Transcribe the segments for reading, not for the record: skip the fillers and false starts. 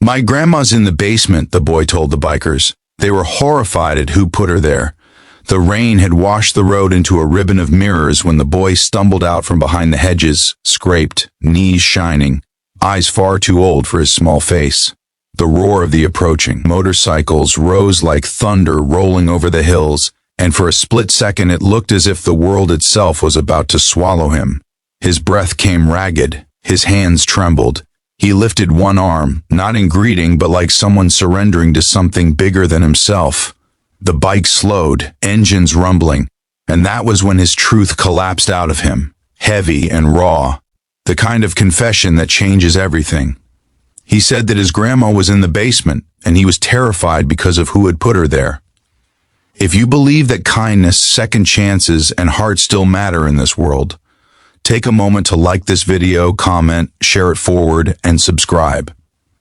"My grandma's in the basement," the boy told the bikers. They were horrified at who put her there. The rain had washed the road into a ribbon of mirrors when the boy stumbled out from behind the hedges, scraped, knees shining, eyes far too old for his small face. The roar of the approaching motorcycles rose like thunder rolling over the hills, and for a split second it looked as if the world itself was about to swallow him. His breath came ragged, his hands trembled. He lifted one arm, not in greeting but like someone surrendering to something bigger than himself. The bike slowed, engines rumbling, and that was when his truth collapsed out of him, heavy and raw, the kind of confession that changes everything. He said that his grandma was in the basement, and he was terrified because of who had put her there. If you believe that kindness, second chances, and heart still matter in this world, take a moment to like this video, comment, share it forward, and subscribe.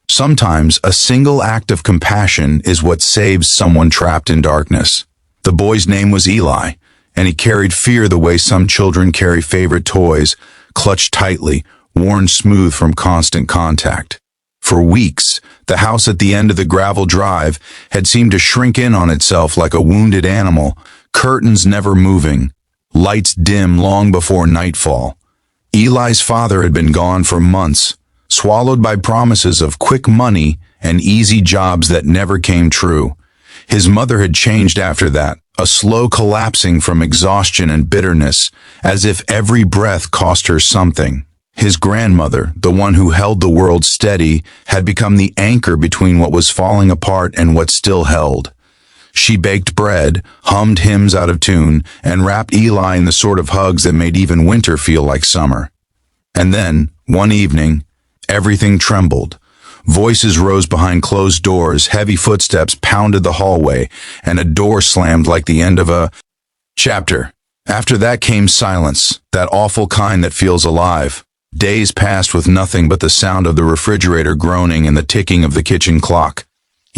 Sometimes a single act of compassion is what saves someone trapped in darkness. The boy's name was Eli, and he carried fear the way some children carry favorite toys, clutched tightly, worn smooth from constant contact. For weeks, the house at the end of the gravel drive had seemed to shrink in on itself like a wounded animal, curtains never moving, lights dim long before nightfall. Eli's father had been gone for months, swallowed by promises of quick money and easy jobs that never came true. His mother had changed after that, a slow collapsing from exhaustion and bitterness, as if every breath cost her something. His grandmother, the one who held the world steady, had become the anchor between what was falling apart and what still held. She baked bread, hummed hymns out of tune, and wrapped Eli in the sort of hugs that made even winter feel like summer. And then, one evening, everything trembled. Voices rose behind closed doors, heavy footsteps pounded the hallway, and a door slammed like the end of a chapter. After that came silence, that awful kind that feels alive. Days passed with nothing but the sound of the refrigerator groaning and the ticking of the kitchen clock.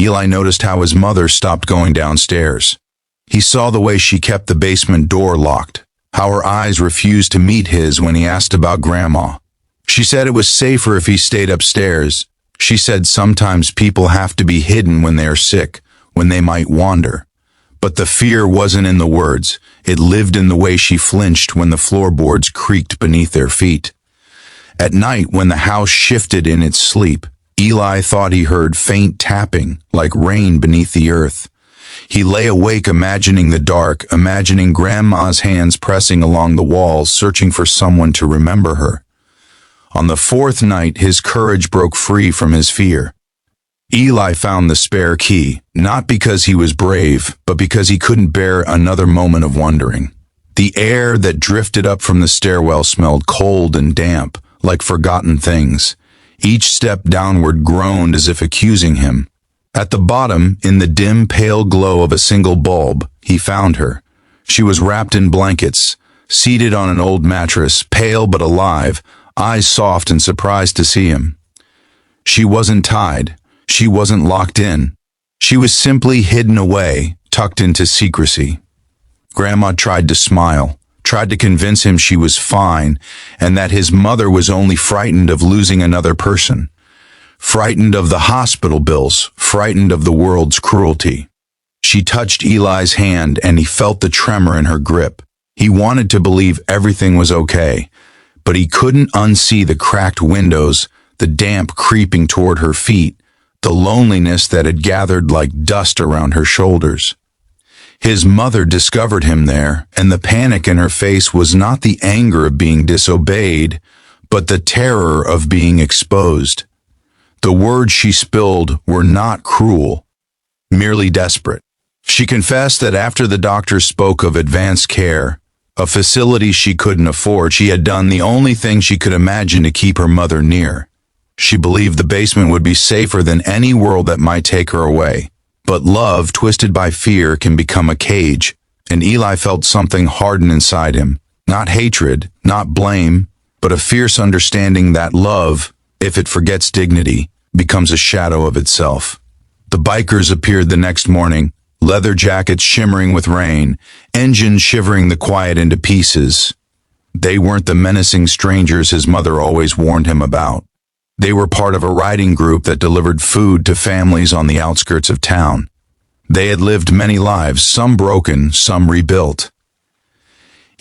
Eli noticed how his mother stopped going downstairs. He saw the way she kept the basement door locked, how her eyes refused to meet his when he asked about Grandma. She said it was safer if he stayed upstairs. She said sometimes people have to be hidden when they are sick, when they might wander. But the fear wasn't in the words. It lived in the way she flinched when the floorboards creaked beneath their feet. At night, when the house shifted in its sleep, Eli thought he heard faint tapping, like rain beneath the earth. He lay awake imagining the dark, imagining Grandma's hands pressing along the walls, searching for someone to remember her. On the fourth night, his courage broke free from his fear. Eli found the spare key, not because he was brave, but because he couldn't bear another moment of wondering. The air that drifted up from the stairwell smelled cold and damp, like forgotten things. Each step downward groaned as if accusing him. At the bottom, in the dim, pale glow of a single bulb, he found her. She was wrapped in blankets, seated on an old mattress, pale but alive, eyes soft and surprised to see him. She wasn't tied. She wasn't locked in. She was simply hidden away, tucked into secrecy. Grandma tried to smile, tried to convince him she was fine, and that his mother was only frightened of losing another person. Frightened of the hospital bills, frightened of the world's cruelty. She touched Eli's hand, and he felt the tremor in her grip. He wanted to believe everything was okay, but he couldn't unsee the cracked windows, the damp creeping toward her feet, the loneliness that had gathered like dust around her shoulders. His mother discovered him there, and the panic in her face was not the anger of being disobeyed, but the terror of being exposed. The words she spilled were not cruel, merely desperate. She confessed that after the doctor spoke of advanced care, a facility she couldn't afford, she had done the only thing she could imagine to keep her mother near. She believed the basement would be safer than any world that might take her away. But love, twisted by fear, can become a cage, and Eli felt something harden inside him. Not hatred, not blame, but a fierce understanding that love, if it forgets dignity, becomes a shadow of itself. The bikers appeared the next morning, leather jackets shimmering with rain, engines shivering the quiet into pieces. They weren't the menacing strangers his mother always warned him about. They were part of a riding group that delivered food to families on the outskirts of town. They had lived many lives, some broken, some rebuilt.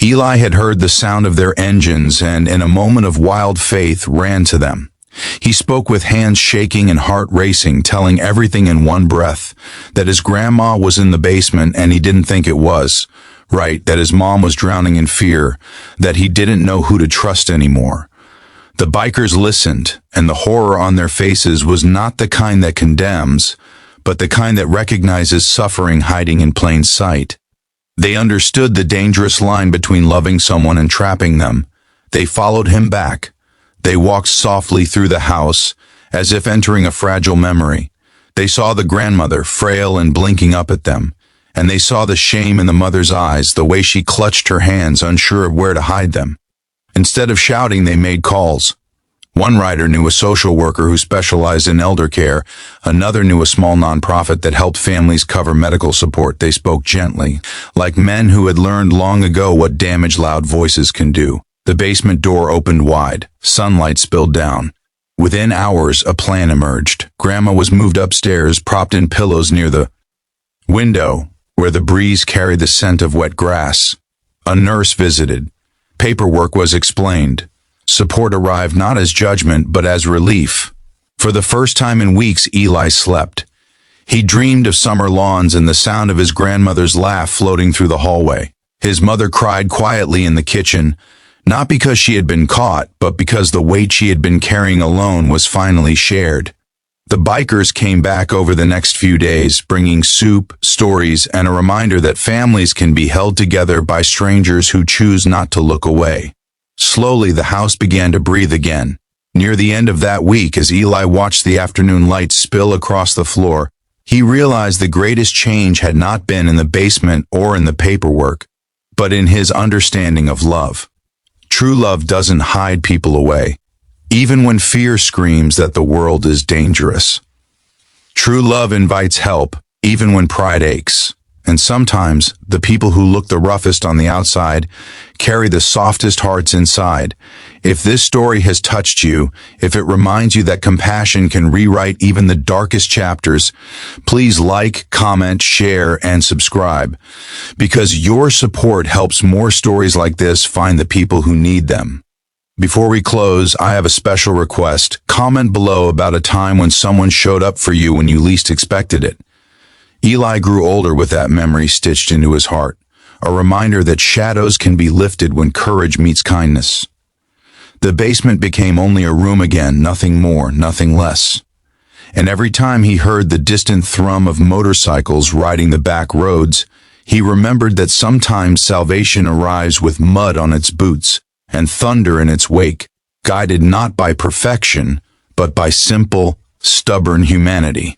Eli had heard the sound of their engines and, in a moment of wild faith, ran to them. He spoke with hands shaking and heart racing, telling everything in one breath, that his grandma was in the basement and he didn't think it was. Right, that his mom was drowning in fear, that he didn't know who to trust anymore. The bikers listened, and the horror on their faces was not the kind that condemns, but the kind that recognizes suffering hiding in plain sight. They understood the dangerous line between loving someone and trapping them. They followed him back. They walked softly through the house, as if entering a fragile memory. They saw the grandmother, frail and blinking up at them, and they saw the shame in the mother's eyes, the way she clutched her hands, unsure of where to hide them. Instead of shouting, they made calls. One rider knew a social worker who specialized in elder care. Another knew a small nonprofit that helped families cover medical support. They spoke gently, like men who had learned long ago what damage loud voices can do. The basement door opened wide. Sunlight spilled down. Within hours, a plan emerged. Grandma was moved upstairs, propped in pillows near the window, where the breeze carried the scent of wet grass. A nurse visited. Paperwork was explained. Support arrived not as judgment, but as relief. For the first time in weeks, Eli slept. He dreamed of summer lawns and the sound of his grandmother's laugh floating through the hallway. His mother cried quietly in the kitchen, not because she had been caught, but because the weight she had been carrying alone was finally shared. The bikers came back over the next few days, bringing soup, stories, and a reminder that families can be held together by strangers who choose not to look away. Slowly, the house began to breathe again. Near the end of that week, as Eli watched the afternoon light spill across the floor, he realized the greatest change had not been in the basement or in the paperwork, but in his understanding of love. True love doesn't hide people away, even when fear screams that the world is dangerous. True love invites help, even when pride aches. And sometimes, the people who look the roughest on the outside carry the softest hearts inside. If this story has touched you, if it reminds you that compassion can rewrite even the darkest chapters, please like, comment, share, and subscribe, because your support helps more stories like this find the people who need them. Before we close, I have a special request. Comment below about a time when someone showed up for you when you least expected it. Eli grew older with that memory stitched into his heart, a reminder that shadows can be lifted when courage meets kindness. The basement became only a room again, nothing more, nothing less. And every time he heard the distant thrum of motorcycles riding the back roads, he remembered that sometimes salvation arrives with mud on its boots and thunder in its wake, guided not by perfection, but by simple, stubborn humanity.